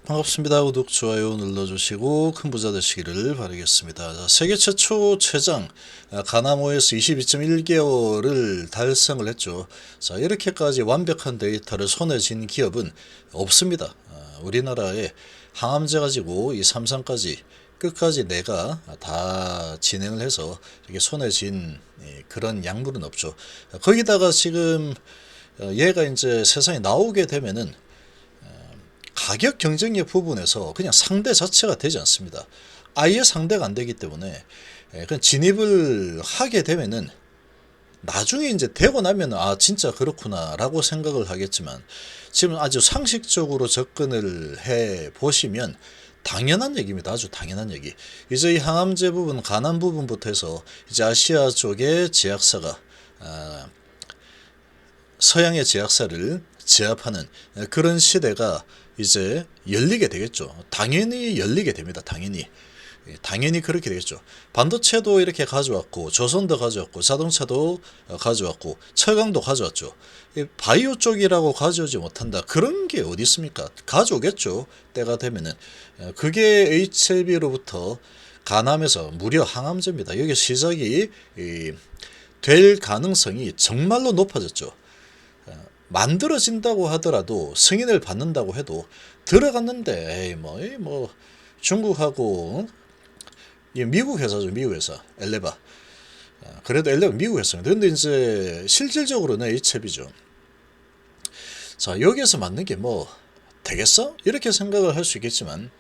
반갑습니다. 구독, 좋아요 눌러주시고 큰 부자 되시기를 바라겠습니다. 자, 세계 최초 최장 가남 OS 22.1개월을 달성을 했죠. 자, 이렇게까지 완벽한 데이터를 손에 쥔 기업은 없습니다. 우리나라에 항암제 가지고 이 삼상까지 끝까지 내가 다 진행을 해서 이렇게 손에 쥔 그런 약물은 없죠. 거기다가 지금 얘가 이제 세상에 나오게 되면은 가격 경쟁력 부분에서 그냥 상대 자체가 되지 않습니다. 아예 상대가 안 되기 때문에 그냥 진입을 하게 되면은 나중에 이제 되고 나면 아 진짜 그렇구나라고 생각을 하겠지만 지금 아주 상식적으로 접근을 해 보시면 당연한 얘기입니다. 아주 당연한 얘기. 이제 이 항암제 부분, 간암 부분부터 해서 이제 아시아 쪽의 제약사가 서양의 제약사를 제압하는 그런 시대가 이제 열리게 되겠죠. 당연히 열리게 됩니다. 당연히 그렇게 되겠죠. 반도체도 이렇게 가져왔고, 조선도 가져왔고, 자동차도 가져왔고, 철강도 가져왔죠. 바이오 쪽이라고 가져오지 못한다. 그런 게 어디 있습니까? 가져오겠죠. 때가 되면은. 그게 HLB로부터 간암에서 무려 항암제입니다. 여기 시작이 될 가능성이 정말로 높아졌죠. 만들어진다고 하더라도 승인을 받는다고 해도 들어갔는데 뭐 중국하고 미국 회사죠. 미국 회사 엘레바. 그래도 엘레바 미국 회사입니다. 근데 이제 실질적으로는 HLB죠. 자, 여기에서 맞는 게 뭐 되겠어? 이렇게 생각을 할 수 있겠지만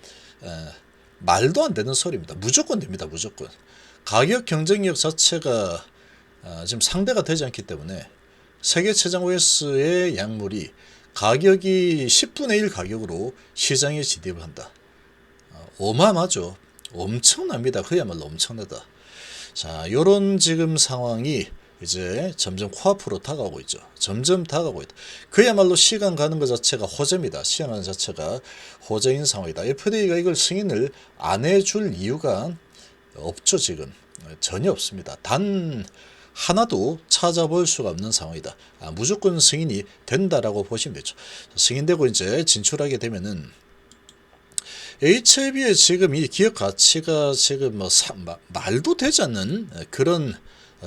말도 안 되는 소리입니다. 무조건 됩니다. 무조건. 가격 경쟁력 자체가 지금 상대가 되지 않기 때문에 세계 최장 OS의 약물이 가격이 10분의 1 가격으로 시장에 진입을 한다. 어마어마하죠. 엄청납니다. 그야말로 엄청나다. 자, 요런 지금 상황이 이제 점점 코앞으로 다가오고 있죠. 점점 다가오고 있다. 그야말로 시간 가는 것 자체가 호재입니다. 시간 가는 자체가 호재인 상황이다. FDA가 이걸 승인을 안 해줄 이유가 없죠. 지금 전혀 없습니다. 단 하나도 찾아볼 수가 없는 상황이다. 무조건 승인이 된다라고 보시면 되죠. 승인되고 이제 진출하게 되면은 HLB의 지금 이 기업 가치가 지금 뭐 말도 되지 않는 그런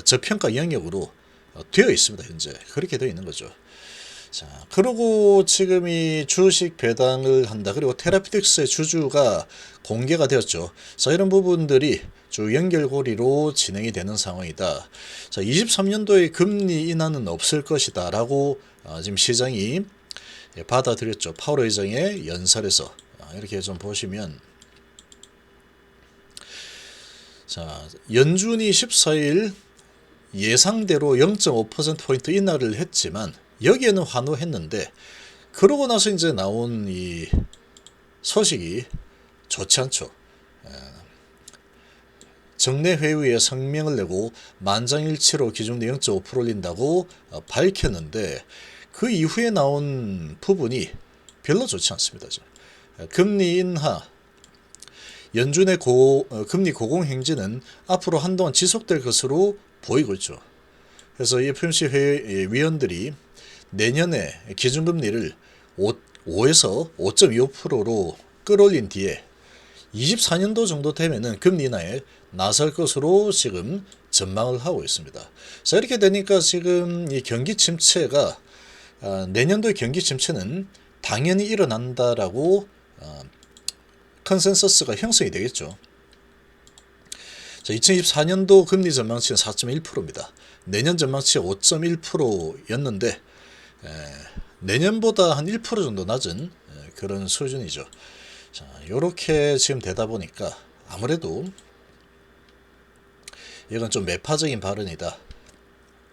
저평가 영역으로 되어 있습니다. 현재 그렇게 되어 있는 거죠. 자, 그리고 지금 이 주식 배당을 한다. 그리고 테라피틱스의 주주가 공개가 되었죠. 자, 이런 부분들이 주 연결고리로 진행이 되는 상황이다. 자, 23년도에 금리 인하는 없을 것이다. 라고 지금 시장이 받아들였죠. 파월 의장의 연설에서. 이렇게 좀 보시면. 자, 연준이 14일 예상대로 0.5%포인트 인하를 했지만 여기에는 환호했는데 그러고 나서 이제 나온 이 소식이 좋지 않죠. 정례 회의에 성명을 내고 만장일치로 기준도 0.5% 올린다고 밝혔는데 그 이후에 나온 부분이 별로 좋지 않습니다. 금리 인하, 연준의 금리 고공 행진은 앞으로 한동안 지속될 것으로 보이고 있죠. 그래서 FOMC 위원들이 내년에 기준금리를 5에서 5.25%로 끌어올린 뒤에 24년도 정도 되면은 금리 인하에 나설 것으로 지금 전망을 하고 있습니다. 자, 이렇게 되니까 지금 이 경기 침체가 내년도의 경기 침체는 당연히 일어난다라고 컨센서스가 형성이 되겠죠. 자, 2024년도 금리 전망치는 4.1%입니다. 내년 전망치가 5.1%였는데 내년보다 한 1% 정도 낮은 그런 수준이죠. 자, 요렇게 지금 되다 보니까 아무래도 이건 좀 매파적인 발언이다.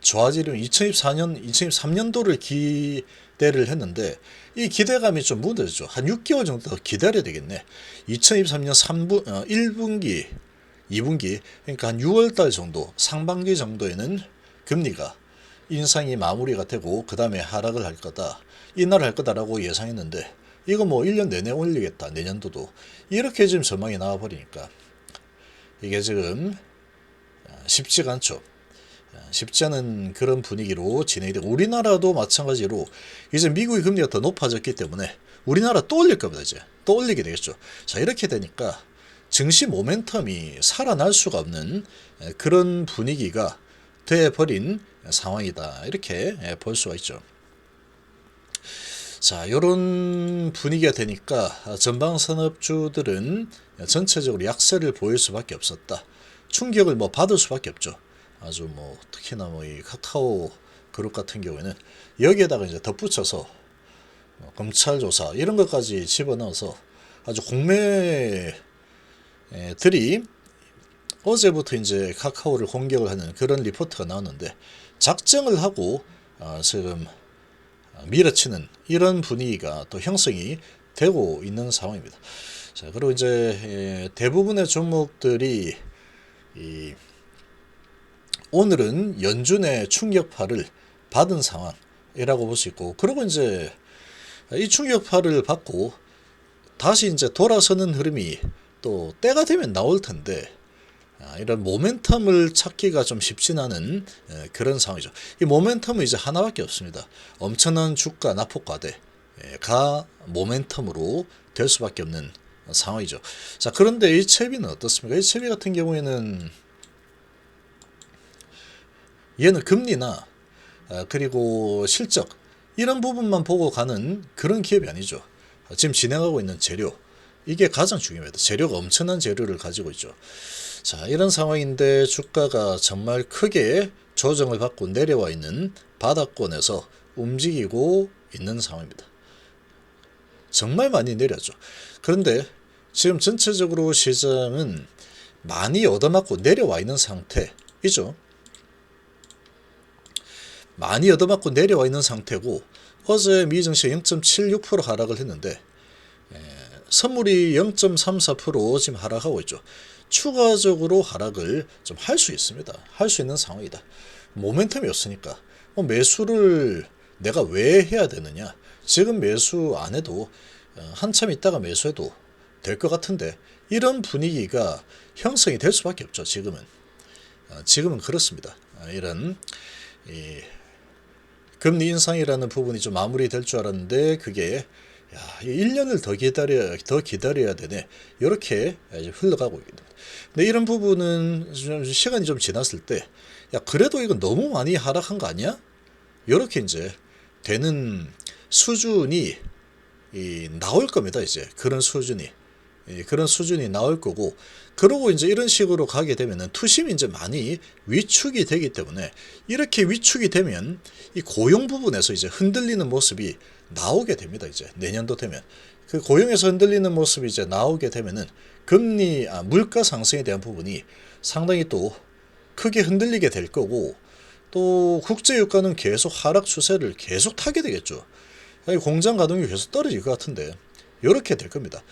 좋아지려면 2023년도를 기대를 했는데 이 기대감이 좀 무너졌죠. 한 6개월 정도 더 기다려야 되겠네. 2023년 1분기, 2분기, 그러니까 한 6월달 정도, 상반기 정도에는 금리가 인상이 마무리가 되고 그 다음에 하락을 할 거다, 인하를 할 거다라고 예상했는데 이거 뭐 1년 내내 올리겠다, 내년도도 이렇게 지금 전망이 나와버리니까 이게 지금 쉽지가 않죠. 쉽지 않은 그런 분위기로 진행이 되고, 우리나라도 마찬가지로 이제 미국의 금리가 더 높아졌기 때문에 우리나라 또 올릴 겁니다. 이제 또 올리게 되겠죠. 자, 이렇게 되니까 증시 모멘텀이 살아날 수가 없는 그런 분위기가 돼버린 상황이다, 이렇게 볼 수가 있죠. 자, 이런 분위기가 되니까 전방산업주들은 전체적으로 약세를 보일 수밖에 없었다. 충격을 받을 수밖에 없죠. 아주 특히나 이 카카오 그룹 같은 경우에는 여기에다가 이제 덧붙여서 검찰 조사 이런 것까지 집어넣어서 아주 공매들이 어제부터 이제 카카오를 공격을 하는 그런 리포트가 나왔는데, 작정을 하고 지금 밀어치는 이런 분위기가 또 형성이 되고 있는 상황입니다. 자, 그리고 이제 대부분의 종목들이 오늘은 연준의 충격파를 받은 상황이라고 볼 수 있고, 그리고 이제 이 충격파를 받고 다시 이제 돌아서는 흐름이 또 때가 되면 나올 텐데, 이런 모멘텀을 찾기가 좀 쉽진 않은 그런 상황이죠. 이 모멘텀은 이제 하나밖에 없습니다. 엄청난 주가 낙폭과대가 모멘텀으로 될 수밖에 없는 상황이죠. 자, 그런데 HLB는 어떻습니까? HLB 같은 경우에는 얘는 금리나 그리고 실적 이런 부분만 보고 가는 그런 기업이 아니죠. 지금 진행하고 있는 재료, 이게 가장 중요합니다. 재료가 엄청난 재료를 가지고 있죠. 자, 이런 상황인데 주가가 정말 크게 조정을 받고 내려와 있는 바닥권에서 움직이고 있는 상황입니다. 정말 많이 내렸죠. 그런데 지금 전체적으로 시장은 많이 얻어맞고 내려와 있는 상태이죠. 많이 얻어맞고 내려와 있는 상태고, 어제 미증시가 0.76% 하락을 했는데 선물이 0.34% 지금 하락하고 있죠. 추가적으로 하락을 좀 할 수 있습니다. 할 수 있는 상황이다. 모멘텀이 없으니까 매수를 내가 왜 해야 되느냐. 지금 매수 안 해도 한참 있다가 매수해도 될 것 같은데, 이런 분위기가 형성이 될 수밖에 없죠. 지금은 그렇습니다. 이런 금리 인상이라는 부분이 좀 마무리될 줄 알았는데, 그게 1년을 더 기다려야 되네, 이렇게 흘러가고 있습니다. 근데 이런 부분은 시간이 좀 지났을 때, 그래도 이건 너무 많이 하락한 거 아니야? 이렇게 이제 되는 수준이 나올 겁니다. 이제 그런 수준이 나올 거고, 그러고 이제 이런 식으로 가게 되면은 투심이 이제 많이 위축이 되기 때문에, 이렇게 위축이 되면 이 고용 부분에서 이제 흔들리는 모습이 나오게 됩니다. 이제 내년도 되면 그 고용에서 흔들리는 모습이 이제 나오게 되면은 물가 상승에 대한 부분이 상당히 또 크게 흔들리게 될 거고, 또 국제 유가는 계속 하락 추세를 계속 타게 되겠죠. 공장 가동률이 계속 떨어질 것 같은데 이렇게 될 겁니다.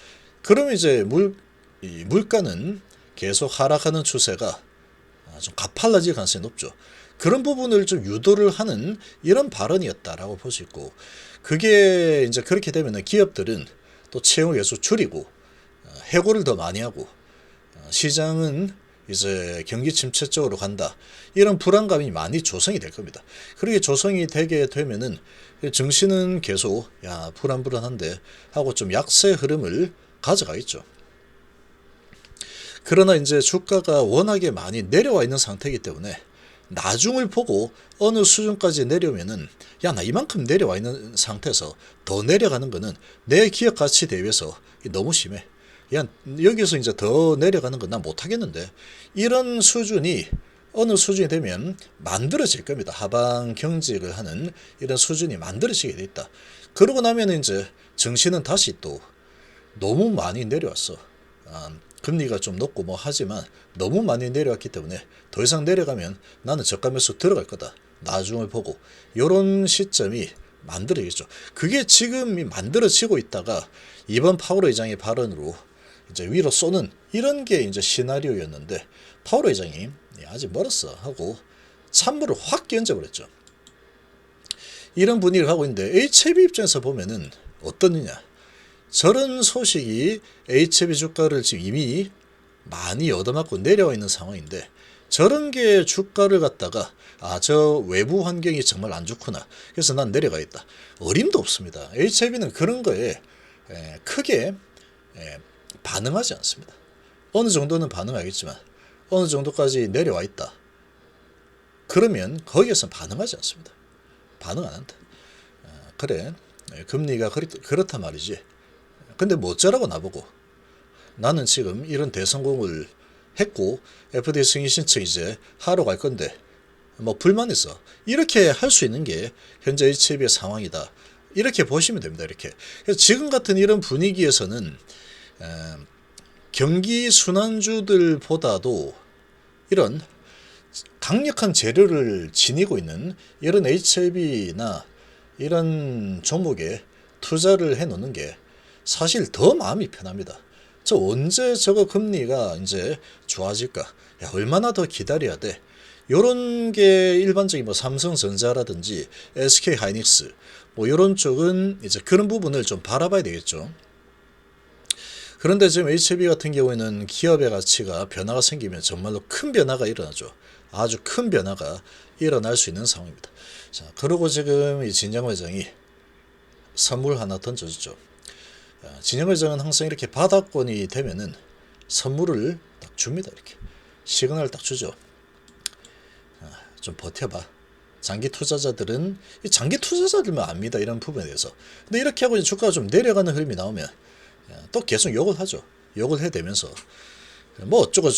그러면 이제 물가는 계속 하락하는 추세가 좀 가팔라질 가능성이 높죠. 그런 부분을 좀 유도를 하는 이런 발언이었다라고 볼 수 있고, 그게 이제 그렇게 되면 기업들은 또 채용을 계속 줄이고 해고를 더 많이 하고, 시장은 이제 경기 침체 쪽으로 간다, 이런 불안감이 많이 조성이 될 겁니다. 그렇게 조성이 되게 되면은 증시는 계속 불안한데 하고 좀 약세 흐름을 가져가겠죠. 그러나 이제 주가가 워낙에 많이 내려와 있는 상태이기 때문에 나중을 보고 어느 수준까지 내려오면은 나 이만큼 내려와 있는 상태에서 더 내려가는 거는 내 기업 가치 대비해서 너무 심해. 여기서 이제 더 내려가는 건 난 못하겠는데, 이런 수준이 어느 수준이 되면 만들어질 겁니다. 하방 경직을 하는 이런 수준이 만들어지게 돼 있다. 그러고 나면 이제 증시는 다시 또 너무 많이 내려왔어. 금리가 좀 높고 하지만 너무 많이 내려왔기 때문에 더 이상 내려가면 나는 저가 매수 들어갈 거다, 나중을 보고, 이런 시점이 만들어지겠죠. 그게 지금 만들어지고 있다가 이번 파월 의장의 발언으로 이제 위로 쏘는 이런 게 이제 시나리오였는데, 파월 의장이 아직 멀었어 하고 찬물을 확 끼얹어버렸죠. 이런 분위기를 하고 있는데, HLB 입장에서 보면은 어떻느냐. 저런 소식이 HLB 주가를 지금 이미 많이 얻어맞고 내려와 있는 상황인데, 저런 게 주가를 갖다가 저 외부 환경이 정말 안 좋구나. 그래서 난 내려가겠다. 어림도 없습니다. HIB는 그런 거에 크게 반응하지 않습니다. 어느 정도는 반응하겠지만 어느 정도까지 내려와 있다. 그러면 거기에서 반응하지 않습니다. 반응 안 한다. 그래 금리가 그렇단 말이지. 근데 뭐 어쩌라고 나보고. 나는 지금 이런 대성공을 했고 FD 승인 신청 이제 하러 갈 건데 뭐 불만 있어. 이렇게 할 수 있는 게 현재 HIB의 상황이다. 이렇게 보시면 됩니다. 이렇게. 그래서 지금 같은 이런 분위기에서는 경기 순환주들보다도 이런 강력한 재료를 지니고 있는 이런 HIB나 이런 종목에 투자를 해 놓는 게 사실 더 마음이 편합니다. 저 언제 저거 금리가 이제 좋아질까? 야, 얼마나 더 기다려야 돼? 요런 게 일반적인 뭐 삼성전자라든지 SK하이닉스 뭐 요런 쪽은 이제 그런 부분을 좀 바라봐야 되겠죠. 그런데 지금 HIB 같은 경우에는 기업의 가치가 변화가 생기면 정말로 큰 변화가 일어나죠. 아주 큰 변화가 일어날 수 있는 상황입니다. 자, 그리고 지금 이 진영 회장이 선물 하나 던져주죠. 진영 회장은 항상 이렇게 바닥권이 되면은 선물을 딱 줍니다. 이렇게 시그널을 딱 주죠. 좀 버텨봐. 장기 투자자들은 장기 투자자들만 압니다. 이런 부분에 대해서. 근데 이렇게 하고 주가가 좀 내려가는 흐름이 나오면 또 계속 욕을 하죠. 욕을 해대면서 뭐 어쩌고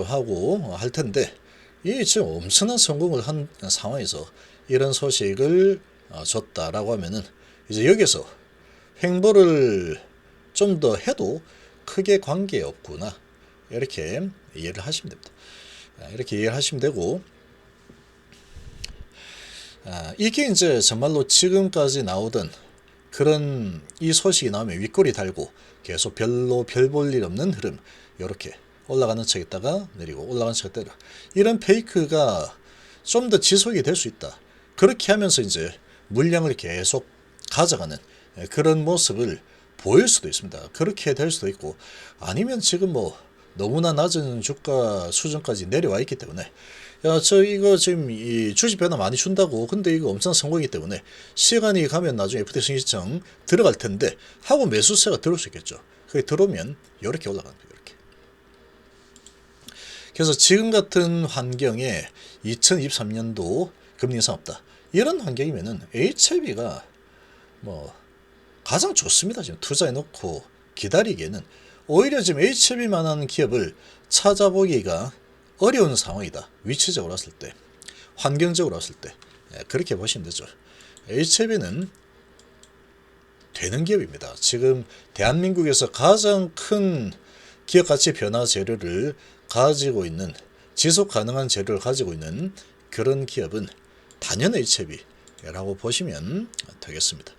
하고 할 텐데 이 지금 엄청난 성공을 한 상황에서 이런 소식을 줬다라고 하면은 이제 여기서 횡보를 좀 더 해도 크게 관계없구나. 이렇게 이해를 하시면 됩니다. 이렇게 이해를 하시면 되고 이게 이제 정말로 지금까지 나오던 그런 이 소식이 나오면 윗꼬리 달고 계속 별로 별 볼 일 없는 흐름 이렇게 올라가는 척 있다가 내리고 올라가는 척 때려 이런 페이크가 좀 더 지속이 될 수 있다. 그렇게 하면서 이제 물량을 계속 가져가는 그런 모습을 보일 수도 있습니다. 그렇게 될 수도 있고 아니면 지금 뭐 너무나 낮은 주가 수준까지 내려와 있기 때문에 야, 저 이거 지금 이 주식 변화 많이 준다고 근데 이거 엄청 성공이기 때문에 시간이 가면 나중에 FD 승인 신청 들어갈 텐데 하고 매수세가 들어올 수 있겠죠. 그게 들어오면 이렇게 올라가는 거예요. 이렇게. 그래서 지금 같은 환경에 2023년도 금리 인상 없다. 이런 환경이면은 HIB가 뭐 가장 좋습니다. 지금 투자해 놓고 기다리기에는 오히려 지금 HIB만한 기업을 찾아보기가 어려운 상황이다. 위치적으로 봤을 때, 환경적으로 봤을 때 그렇게 보시면 되죠. HIB는 되는 기업입니다. 지금 대한민국에서 가장 큰 기업 가치 변화 재료를 가지고 있는 지속 가능한 재료를 가지고 있는 그런 기업은 단연 HIB라고 보시면 되겠습니다.